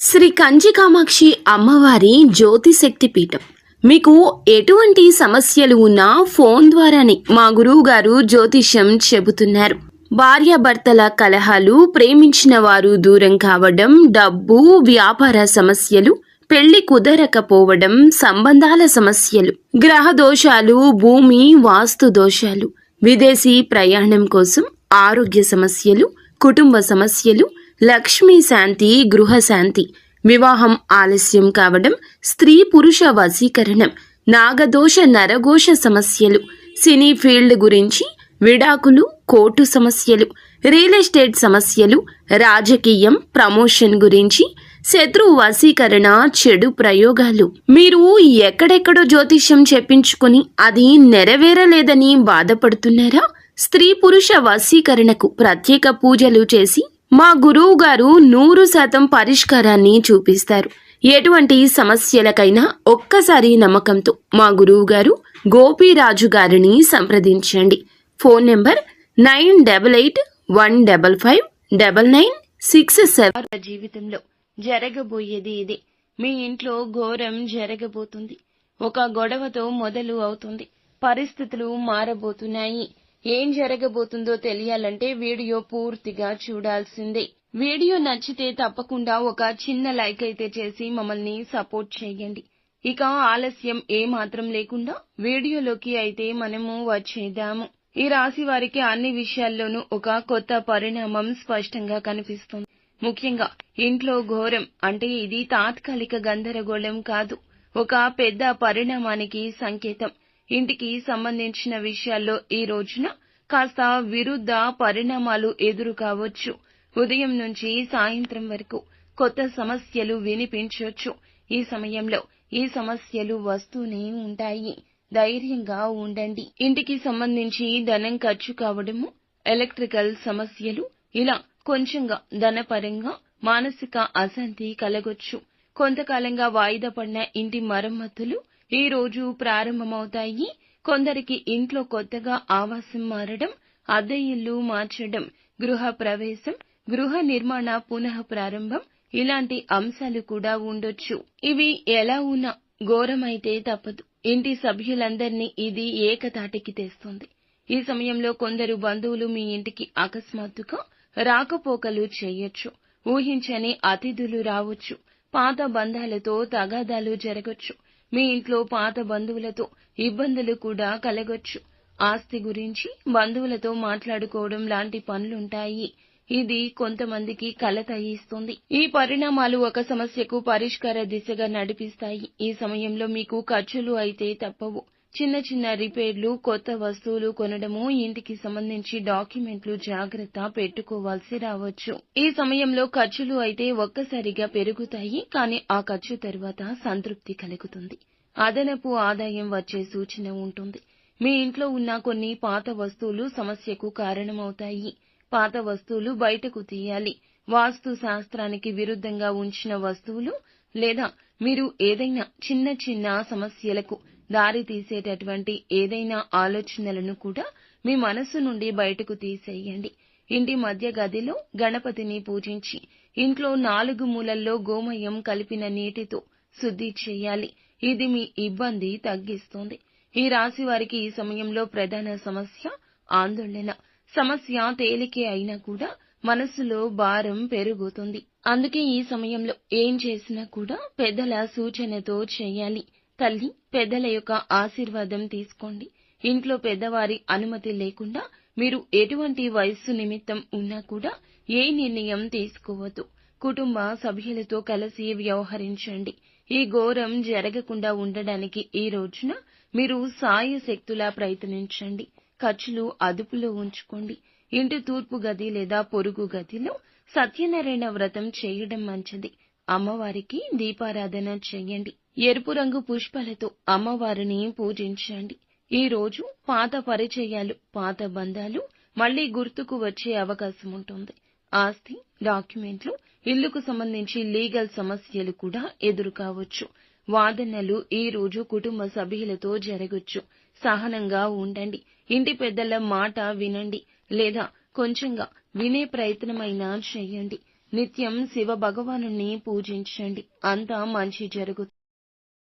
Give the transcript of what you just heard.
శ్రీ కంచి కామాక్షి అమ్మవారి జ్యోతిశక్తి పీఠం. మీకు ఎటువంటి సమస్యలు ఉన్నా ఫోన్ ద్వారానే మా గురువు గారు జ్యోతిష్యం చెబుతున్నారు. భార్యాభర్తల కలహాలు, ప్రేమించిన వారు దూరం కావడం, డబ్బు, వ్యాపార సమస్యలు, పెళ్లి కుదరకపోవడం, సంబంధాల సమస్యలు, గ్రహ దోషాలు, భూమి వాస్తు దోషాలు, విదేశీ ప్రయాణం కోసం, ఆరోగ్య సమస్యలు, కుటుంబ సమస్యలు, లక్ష్మీ శాంతి, గృహ శాంతి, వివాహం ఆలస్యం కావడం, స్త్రీ పురుష వశీకరణం, నాగదోష నరఘోష సమస్యలు, సినీ ఫీల్డ్ గురించి, విడాకులు, కోర్టు సమస్యలు, రియల్ ఎస్టేట్ సమస్యలు, రాజకీయం, ప్రమోషన్ గురించి, శత్రు వశీకరణ, చెడు ప్రయోగాలు. మీరు ఎక్కడెక్కడో జ్యోతిష్యం చెప్పించుకుని అది నెరవేరలేదని బాధపడుతున్నారా? స్త్రీ పురుష వశీకరణకు ప్రత్యేక పూజలు చేసి మా గురువు గారు 100% పరిష్కారాన్ని చూపిస్తారు. ఎటువంటి సమస్యలకైనా ఒక్కసారి నమ్మకంతో మా గురువు గారు గోపీరాజు గారిని సంప్రదించండి. Phone number 9815559967. జీవితంలో జరగబోయేది ఇది. మీ ఇంట్లో ఘోరం జరగబోతుంది. ఒక గొడవతో మొదలు అవుతుంది. పరిస్థితులు మారబోతున్నాయి. ఏం జరగబోతుందో తెలియాలంటే వీడియో పూర్తిగా చూడాల్సిందే. వీడియో నచ్చితే తప్పకుండా ఒక చిన్న లైక్ అయితే చేసి మమ్మల్ని సపోర్ట్ చేయండి. ఇక ఆలస్యం ఏమాత్రం లేకుండా వీడియోలోకి అయితే మనము వచ్చేద్దాము. ఈ రాశి వారికి అన్ని విషయాల్లోనూ ఒక కొత్త పరిణామం స్పష్టంగా కనిపిస్తుంది. ముఖ్యంగా ఇంట్లో ఘోరం అంటే ఇది తాత్కాలిక గందరగోళం కాదు, ఒక పెద్ద పరిణామానికి సంకేతం. ఇంటికి సంబంధించిన విషయాల్లో ఈ రోజున కాస్త విరుద్ధ పరిణామాలు ఎదురు కావచ్చు. ఉదయం నుంచి సాయంత్రం వరకు కొత్త సమస్యలు వినిపించవచ్చు. ఈ సమయంలో ఈ సమస్యలు వస్తూనే ఉంటాయి. ధైర్యంగా ఉండండి. ఇంటికి సంబంధించి ధనం ఖర్చు కావడము, ఎలక్ట్రికల్ సమస్యలు, ఇలా కొంచెంగా ధనపరంగా మానసిక అశాంతి కలగొచ్చు. కొంతకాలంగా వాయిదా పడిన ఇంటి మరమ్మతులు ఈ రోజు ప్రారంభమవుతాయి. కొందరికి ఇంట్లో కొత్తగా ఆవాసం మారడం, అద్దె ఇల్లు మార్చడం, గృహ ప్రవేశం, గృహ నిర్మాణ పునః ప్రారంభం, ఇలాంటి అంశాలు కూడా ఉండొచ్చు. ఇవి ఎలా ఉన్నా ఘోరమైతే తప్పదు. ఇంటి సభ్యులందరినీ ఇది ఏకతాటికి తెస్తుంది. ఈ సమయంలో కొందరు బంధువులు మీ ఇంటికి అకస్మాత్తుగా రాకపోకలు చేయొచ్చు. ఊహించని అతిథులు రావచ్చు. పాత బంధాలతో తగాదాలు జరగొచ్చు. మీ ఇంట్లో పాత బంధువులతో ఇబ్బందులు కూడా కలగొచ్చు. ఆస్తి గురించి బంధువులతో మాట్లాడుకోవడం లాంటి పనులుంటాయి. ఇది కొంతమందికి కలత ఇస్తుంది. ఈ పరిణామాలు ఒక సమస్యకు పరిష్కార దిశగా నడిపిస్తాయి. ఈ సమయంలో మీకు ఖర్చులు అయితే తప్పవు. చిన్న చిన్న రిపేర్లు, కొత్త వస్తువులు కొనడము, ఇంటికి సంబంధించి డాక్యుమెంట్లు జాగ్రత్త పెట్టుకోవాల్సి రావచ్చు. ఈ సమయంలో ఖర్చులు అయితే ఒక్కసారిగా పెరుగుతాయి, కానీ ఆ ఖర్చు తర్వాత సంతృప్తి కలుగుతుంది. అదనపు ఆదాయం వచ్చే సూచన ఉంటుంది. మీ ఇంట్లో ఉన్న కొన్ని పాత వస్తువులు సమస్యకు కారణమవుతాయి. పాత వస్తువులు బయటకు తీయాలి. వాస్తు శాస్త్రానికి విరుద్ధంగా ఉంచిన వస్తువులు లేదా మీరు ఏదైనా చిన్న చిన్న సమస్యలకు దారి తీసేటటువంటి ఏదైనా ఆలోచనలను కూడా మీ మనస్సు నుండి బయటకు తీసేయండి. ఇంటి మధ్య గదిలో గణపతిని పూజించి ఇంట్లో 4 మూలల్లో గోమయం కలిపిన నీటితో శుద్ధి చేయాలి. ఇది మీ ఇబ్బంది తగ్గిస్తుంది. ఈ రాశి వారికి ఈ సమయంలో ప్రధాన సమస్య ఆందోళన. సమస్య తేలికే అయినా కూడా మనసులో భారం పెరుగుతుంది. అందుకే ఈ సమయంలో ఏం చేసినా కూడా పెద్దల సూచనతో చేయాలి. తల్లి, పెద్దల యొక్క ఆశీర్వాదం తీసుకోండి. ఇంట్లో పెద్దవారి అనుమతి లేకుండా మీరు ఎటువంటి వయస్సు నిమిత్తం ఉన్నా కూడా ఏ నిర్ణయం తీసుకోవద్దు. కుటుంబ సభ్యులతో కలిసి వ్యవహరించండి. ఈ ఘోరం జరగకుండా ఉండడానికి ఈ రోజున మీరు సాయశక్తులా ప్రయత్నించండి. ఖర్చులు అదుపులో ఉంచుకోండి. ఇంటి తూర్పు గది లేదా పొరుగు గదిలో సత్యనారాయణ వ్రతం చేయడం మంచిది. అమ్మవారికి దీపారాధన చేయండి. ఎరుపు రంగు పుష్పాలతో అమ్మవారిని పూజించండి. ఈ రోజు పాత పరిచయాలు, పాత బంధాలు మళ్లీ గుర్తుకు వచ్చే అవకాశం ఉంటుంది. ఆస్తి, డాక్యుమెంట్లు, ఇల్లుకు సంబంధించి లీగల్ సమస్యలు కూడా ఎదురు కావచ్చు. వాదనలు ఈ రోజు కుటుంబ సభ్యులతో జరగొచ్చు. సహనంగా ఉండండి. ఇంటి పెద్దల మాట వినండి లేదా కొంచెంగా వినే ప్రయత్నమైనా చేయండి. నిత్యం శివ భగవానుణ్ణి పూజించండి. అంతా మంచి జరుగుతుంది.